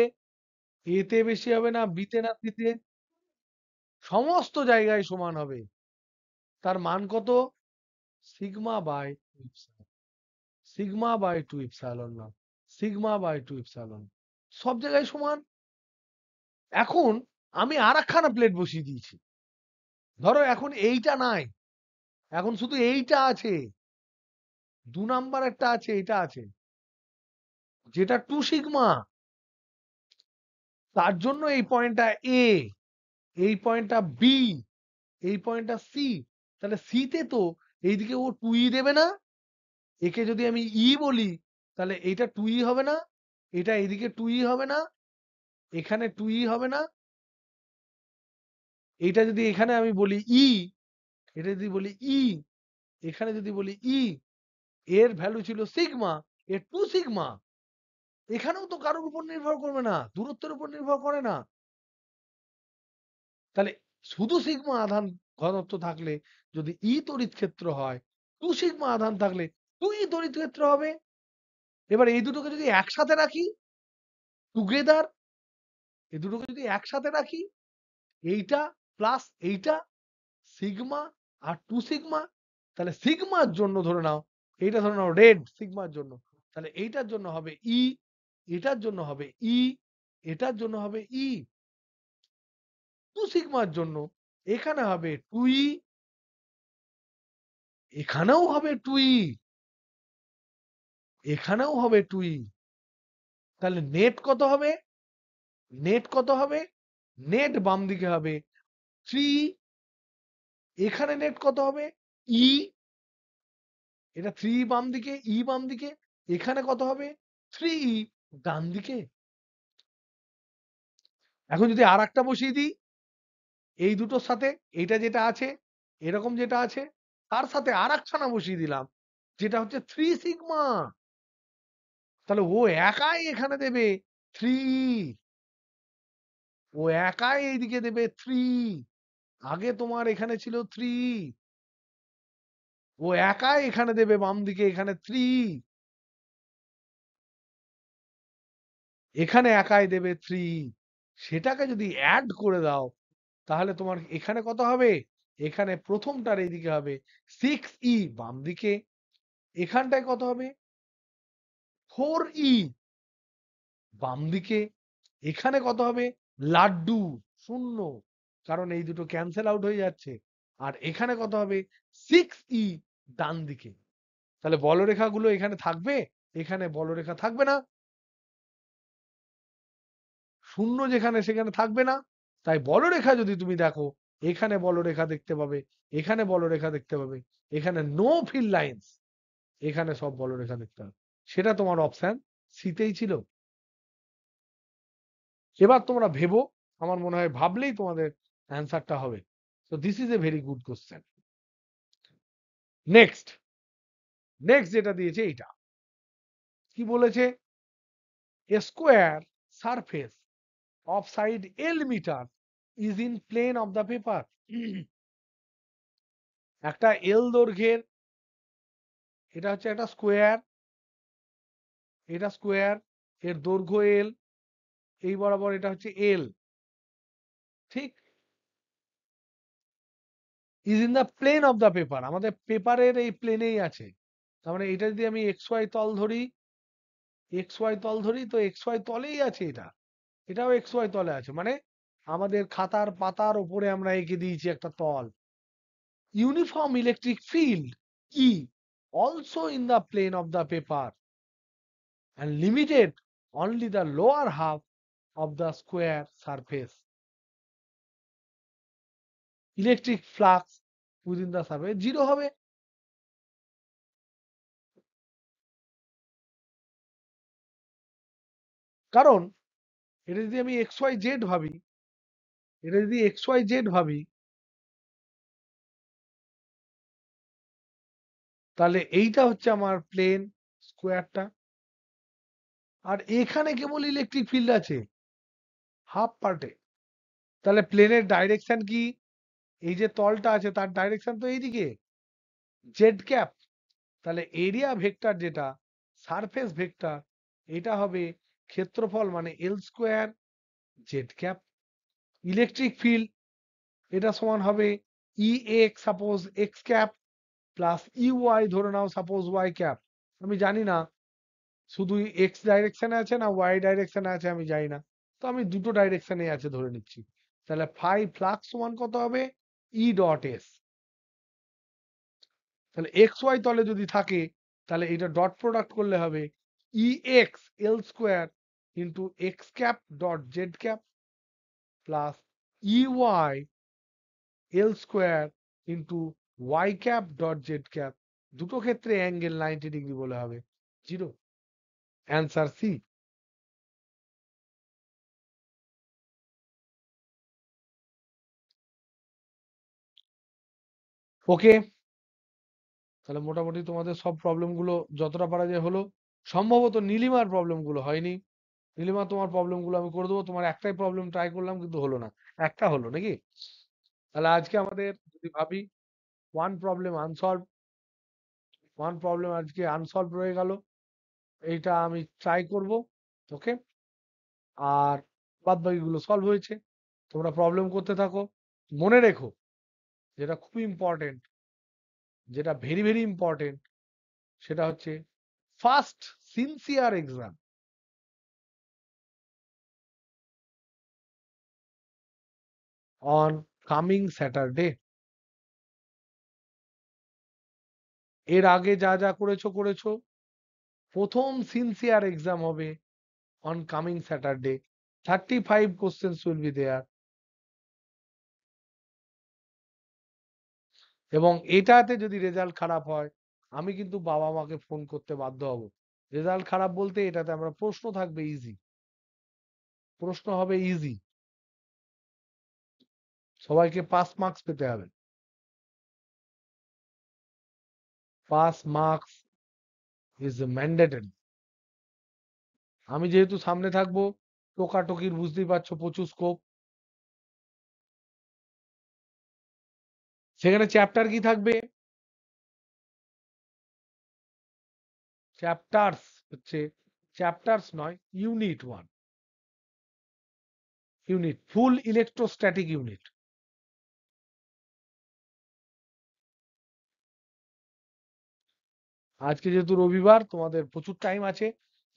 এ তে বেশি হবে না বিতে না সিতে? সমস্ত জায়গায় সমান হবে। তার মান কত? Sigma by sigma by 2 epsilon না, সিগমা বাই 2 ইপসাইলন, সব জায়গায় সমান। এখন আমি আর একখানা প্লেট বসিয়ে দিয়েছি। ধরো এখন এইটা নাই, এখন শুধু এইটা আছে, 2 নাম্বার একটা আছে, এটা আছে, যেটা 2 সিগমা। তার জন্য এই পয়েন্টটা এ, এই পয়েন্টটা বি, এই পয়েন্টটা সি। তাহলে সি তে তো এইদিকে ও 2ই দেবে না। একে যদি আমি ই বলি, তাহলে এটা 2ই হবে না, এটা এদিকে 2ই হবে না, এখানে 2ই হবে না। এটা যদি এখানে আমি বলি ই, এটা যদি বলি ই, এখানে যদি বলি ই, এর ভ্যালু ছিল সিগমা, এর 2 সিগমা। এখানেও তো কারোর উপর নির্ভর করবে না, দূরত্বের উপর নির্ভর করে না। তাহলে শুধু সিগমা আধান ঘনত্ব থাকলে যদি ই তড়িৎ ক্ষেত্র হয়, 2 সিগমা আধান থাকলে 2ই তড়িৎ ক্ষেত্র হবে। এবার এই দুটোকে যদি একসাথে রাখি, টুগেদার, এই দুটোকে যদি একসাথে রাখি, এইটা প্লাস এইটা, সিগমা আর 2 সিগমা, তাহলে সিগমার জন্য ধরে নাও, এইটা ধরে নাও রেড সিগমার জন্য, তাহলে এইটার জন্য হবে ই, এটার জন্য হবে ই, এটার জন্য হবে ই। 2 সিগমার জন্য এখানে হবে 2ই, এখানেও হবে 2ই, এখানেও হবে 2ই। তাহলে নেট কত হবে? নেট কত হবে? নেট বাম দিকে হবে 3, এখানে নেট কত হবে? ই, এটা 3 বাম দিকে, ই বাম দিকে, এখানে কত হবে? 3ই ডান দিকে। এখন যদি আর একটা বসিয়ে দিই এই দুটোর সাথে, এইটা যেটা আছে, এরকম যেটা আছে, তার সাথে আর একখানা বসিয়ে দিলাম, যেটা হচ্ছে 3 সিগমা। তাহলে ও একাই এখানে দেবে 3ই, ও একাই এইদিকে দেবে 3। আগে তোমার এখানে ছিল 3, ও একাই এখানে দেবে বাম দিকে এখানে 3। এখানে একাই দেবে 3, সেটাকে যদি অ্যাড করে দাও তাহলে তোমার এখানে কত হবে, এখানে প্রথমটার এইদিকে হবে 6e বাম দিকে, এখানটায় কত হবে 4e বাম দিকে, এখানে কত হবে লাড্ডু 0, কারণ এই দুটো ক্যান্সেল আউট হয়ে যাচ্ছে, আর এখানে কত হবে 6e ডান দিকে। তাহলে বলরেখাগুলো এখানে থাকবে, এখানে বলরেখা থাকবে না, শূন্য যেখানে সেখানে থাকবে না। তাই বলরেখা যদি তুমি দেখো, এখানে বলরেখা দেখতে পাবে, এখানে বলরেখা দেখতে পাবে, এখানে নো ফিল লাইন্স, এখানে সব বলরেখা দেখতে হবে। সেটা তোমার অপশন সিতেই ছিল। এবার তোমরা ভেবো, আমার মনে হয় ভাবলেই তোমাদের অ্যান্সারটা হবে। তো this is a very good question. Next, next যেটা দিয়েছে এইটা কি বলেছে, a square surface of side L metre is in plane of the paper. একটা এল দৈর্ঘ্যের, এটা হচ্ছে একটা স্কোয়ার, এটা স্কোয়ার, এর দৈর্ঘ্য এল, এই বরাবর এটা হচ্ছে এল, ঠিক, is in the plane of the paper, আমাদের পেপারের এই প্লেনেই আছে। তার মানে এটা যদি আমি এক্স ওয়াই তল ধরি, এক্স ওয়াই তল ধরি, তো এক্স ওয়াই তলেই আছে এটা, এটাও এক্স ওয়াই তলে আছে, মানে আমাদের খাতার পাতার উপরে আমরা এঁকে দিয়েছি একটা তল। Uniform electric field E also in the plane of the paper and limited only the lower half of the square surface. Electric flux within the surface zero হবে। কারণ এটা যদি আমি এক্স ওয়াই জেড ভাবি, এটা যদি এক্স ওয়াই জেড ভাবি, তাহলে এইটা হচ্ছে আমার প্লেন স্কোয়ারটা, আর এখানে কেবল ইলেকট্রিক ফিল্ড আছে হাফ পার্টে। তাহলে প্লেনের ডাইরেকশন কি, এই যে তলটা আছে তার ডাইরেকশন তো এইদিকে জেড ক্যাপ। তাহলে এরিয়া ভেক্টর যেটা সারফেস ভেক্টর, এটা হবে ক্ষেত্রফল মানে L square Z cap. Electric field এটা সমান হবে E X suppose X cap plus E Y ধরে নাও সাপোজ ওয়াই ক্যাপ। আমি জানি না শুধু এক্স ডাইরেকশনে আছে না ওয়াই ডাইরেকশনে আছে আমি জানি না, তো আমি দুটো ডাইরেকশনে আছে ধরে নিচ্ছি। তাহলে ফাই ফ্লাক্স সমান কত হবে ই ডট এস। তাহলে এক্স ওয়াই তলে যদি থাকে তাহলে এটা ডট প্রোডাক্ট করলে হবে E X L square into X cap dot Z cap plus E Y L square into Y cap dot Z cap. দুটো ক্ষেত্রে অ্যাঙ্গেল 90 ডিগ্রি বলে হবে 0। Answer C. ওকে, তাহলে মোটামুটি তোমাদের সব প্রবলেম গুলো যতটা পারা যায় হলো। সম্ভবত নীলিমার প্রবলেম গুলো হয়নি। নীলিমা তোমার প্রবলেম গুলো আমি করে দেবো, তোমার একটাই প্রবলেম ট্রাই করলাম কিন্তু হলো না, একটা হলো নাকি। তাহলে আজকে আমাদের যদি ভাবি one problem unsolved, one problem আজকে আনসলভ রয়ে গেল, এইটা আমি ট্রাই করব। ওকে, আর বাদ বাকিগুলো সলভ হয়েছে। তোমরা প্রবলেম করতে থাকো। মনে রেখো যেটা খুব ইম্পর্টেন্ট, যেটা ভেরি ভেরি ইম্পর্টেন্ট, সেটা হচ্ছে first sincere exam on coming Saturday. এর আগে যা যা করেছো করেছো, প্রথম সিনসিয়ার এক্সাম হবে on coming Saturday. 35 questions will be there. এবং এটাতে যদি রেজাল্ট খারাপ হয় আমি কিন্তু বাবা মাকে ফোন করতে বাধ্য হব। রেজাল্ট খারাপ বলতে এটাতে আমরা প্রশ্ন থাকবে ইজি, প্রশ্ন হবে ইজি, সবাইকে পাস মার্কস পেতে হবে, পাস মার্কস ইজ ম্যান্ডেটরি। আমি যেহেতু সামনে থাকবো, টোকাটকির বুঝতেই পারছো প্রচুর স্কোপ। সেখানে চ্যাপ্টার কি থাকবে, চ্যাপ্টার্স হচ্ছে, চ্যাপ্টার্স নয় ইউনিট 1। ইউনিট, ফুল ইলেকট্রোস্ট্যাটিক ইউনিট। আজকে যেহেতু রবিবার, তোমাদের প্রচুর টাইম আছে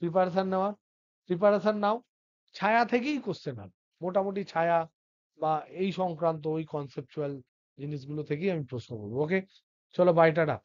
প্রিপারেশন নাও। ছায়া থেকেই কোশ্চেন হবে, মোটামুটি ছায়া বা এই সংক্রান্ত ওই কনসেপচুয়াল জিনিসগুলো থেকেই আমি প্রশ্ন করবো। ওকে, চলো বাই, টাটা।